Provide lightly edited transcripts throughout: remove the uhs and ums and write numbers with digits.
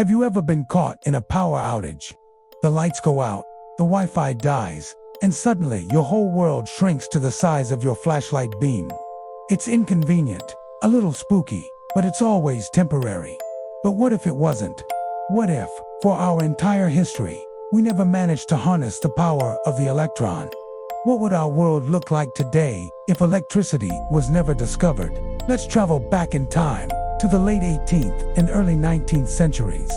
Have you ever been caught in a power outage? The lights go out, the Wi-Fi dies, and suddenly your whole world shrinks to the size of your flashlight beam. It's inconvenient, a little spooky, but it's always temporary. But what if it wasn't? What if, for our entire history, we never managed to harness the power of the electron? What would our world look like today if electricity was never discovered? Let's travel back in time to the late 18th and early 19th centuries.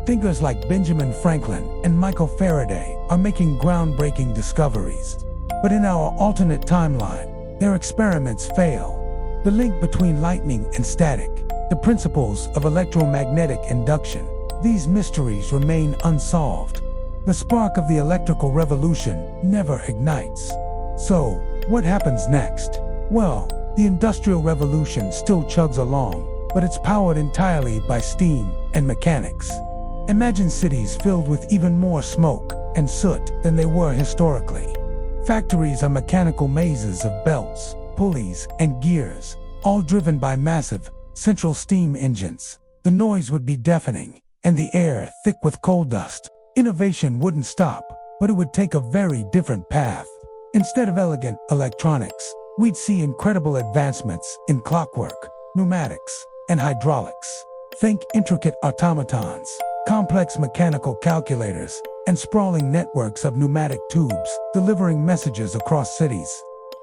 Thinkers like Benjamin Franklin and Michael Faraday are making groundbreaking discoveries. But in our alternate timeline, their experiments fail. The link between lightning and static, the principles of electromagnetic induction, these mysteries remain unsolved. The spark of the electrical revolution never ignites. So, what happens next? Well, the Industrial Revolution still chugs along, but it's powered entirely by steam and mechanics. Imagine cities filled with even more smoke and soot than they were historically. Factories are mechanical mazes of belts, pulleys, and gears, all driven by massive, central steam engines. The noise would be deafening, and the air thick with coal dust. Innovation wouldn't stop, but it would take a very different path. Instead of elegant electronics, we'd see incredible advancements in clockwork, pneumatics, and hydraulics. Think intricate automatons, complex mechanical calculators, and sprawling networks of pneumatic tubes delivering messages across cities.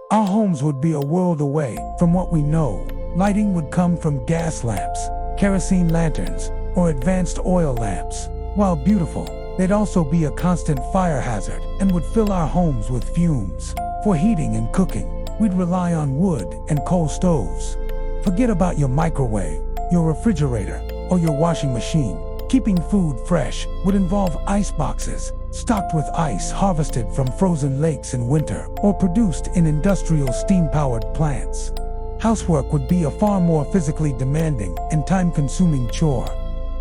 Our homes would be a world away from what we know. Lighting would come from gas lamps, kerosene lanterns, or advanced oil lamps. While beautiful, they'd also be a constant fire hazard and would fill our homes with fumes. For heating and cooking, we'd rely on wood and coal stoves. Forget about your microwave, your refrigerator, or your washing machine. Keeping food fresh would involve ice boxes, stocked with ice harvested from frozen lakes in winter or produced in industrial steam-powered plants. Housework would be a far more physically demanding and time-consuming chore.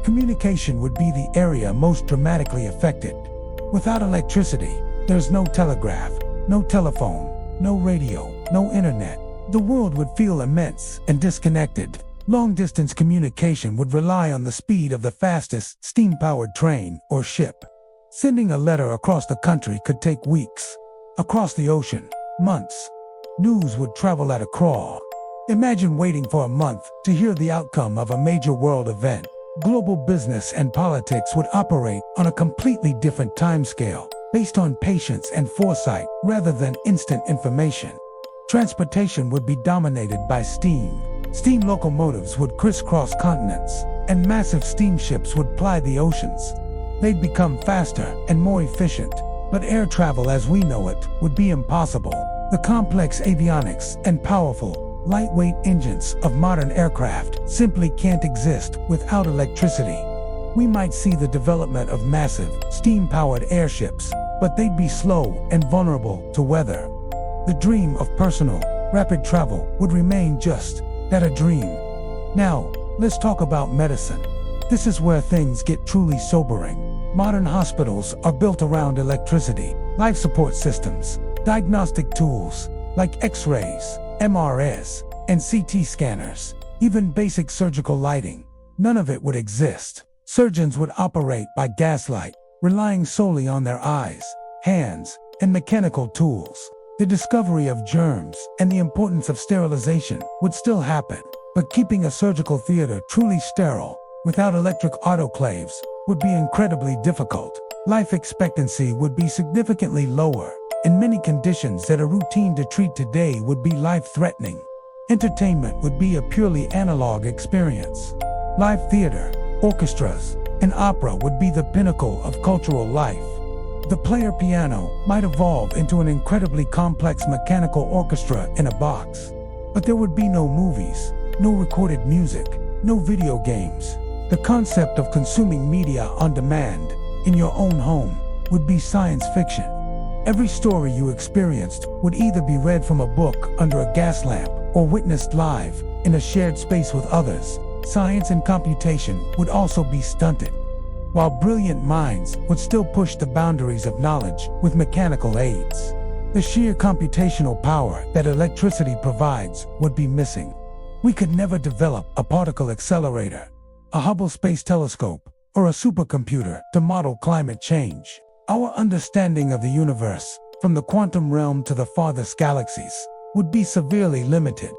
Communication would be the area most dramatically affected. Without electricity, there's no telegraph, no telephone, no radio, no internet. The world would feel immense and disconnected. Long-distance communication would rely on the speed of the fastest steam-powered train or ship. Sending a letter across the country could take weeks. Across the ocean, months. News would travel at a crawl. Imagine waiting for a month to hear the outcome of a major world event. Global business and politics would operate on a completely different timescale, based on patience and foresight rather than instant information. Transportation would be dominated by steam. Steam locomotives would crisscross continents, and massive steamships would ply the oceans. They'd become faster and more efficient, but air travel as we know it would be impossible. The complex avionics and powerful, lightweight engines of modern aircraft simply can't exist without electricity. We might see the development of massive, steam-powered airships, but they'd be slow and vulnerable to weather. The dream of personal, rapid travel would remain just that, a dream. Now, let's talk about medicine. This is where things get truly sobering. Modern hospitals are built around electricity, life support systems, diagnostic tools like X-rays, MRIs, and CT scanners, even basic surgical lighting. None of it would exist. Surgeons would operate by gaslight, relying solely on their eyes, hands, and mechanical tools. The discovery of germs and the importance of sterilization would still happen, but keeping a surgical theater truly sterile without electric autoclaves would be incredibly difficult. Life expectancy would be significantly lower, and many conditions that are routine to treat today would be life-threatening. Entertainment would be a purely analog experience. Live theater, orchestras, and opera would be the pinnacle of cultural life. The player piano might evolve into an incredibly complex mechanical orchestra in a box. But there would be no movies, no recorded music, no video games. The concept of consuming media on demand, in your own home, would be science fiction. Every story you experienced would either be read from a book under a gas lamp or witnessed live in a shared space with others. Science and computation would also be stunted, while brilliant minds would still push the boundaries of knowledge with mechanical aids. The sheer computational power that electricity provides would be missing. We could never develop a particle accelerator, a Hubble Space Telescope, or a supercomputer to model climate change. Our understanding of the universe, from the quantum realm to the farthest galaxies, would be severely limited.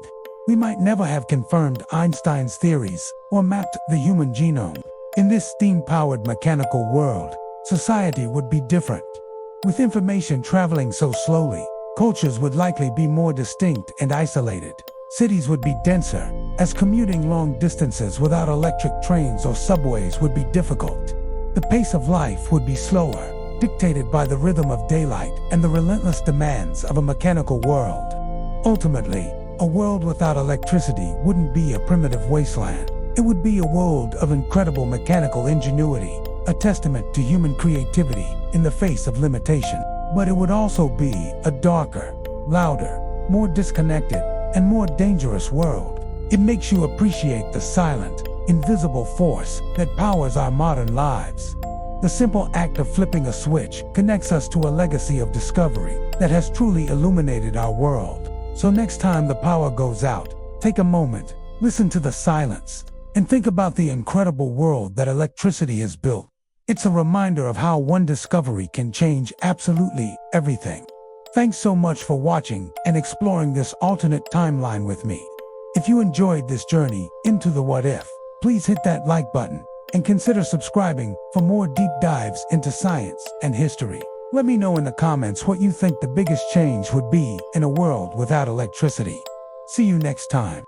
We might never have confirmed Einstein's theories or mapped the human genome. In this steam-powered mechanical world, society would be different. With information traveling so slowly, cultures would likely be more distinct and isolated. Cities would be denser, as commuting long distances without electric trains or subways would be difficult. The pace of life would be slower, dictated by the rhythm of daylight and the relentless demands of a mechanical world. Ultimately, a world without electricity wouldn't be a primitive wasteland. It would be a world of incredible mechanical ingenuity, a testament to human creativity in the face of limitation. But it would also be a darker, louder, more disconnected, and more dangerous world. It makes you appreciate the silent, invisible force that powers our modern lives. The simple act of flipping a switch connects us to a legacy of discovery that has truly illuminated our world. So next time the power goes out, take a moment, listen to the silence, and think about the incredible world that electricity has built. It's a reminder of how one discovery can change absolutely everything. Thanks so much for watching and exploring this alternate timeline with me. If you enjoyed this journey into the what if, please hit that like button and consider subscribing for more deep dives into science and history. Let me know in the comments what you think the biggest change would be in a world without electricity. See you next time.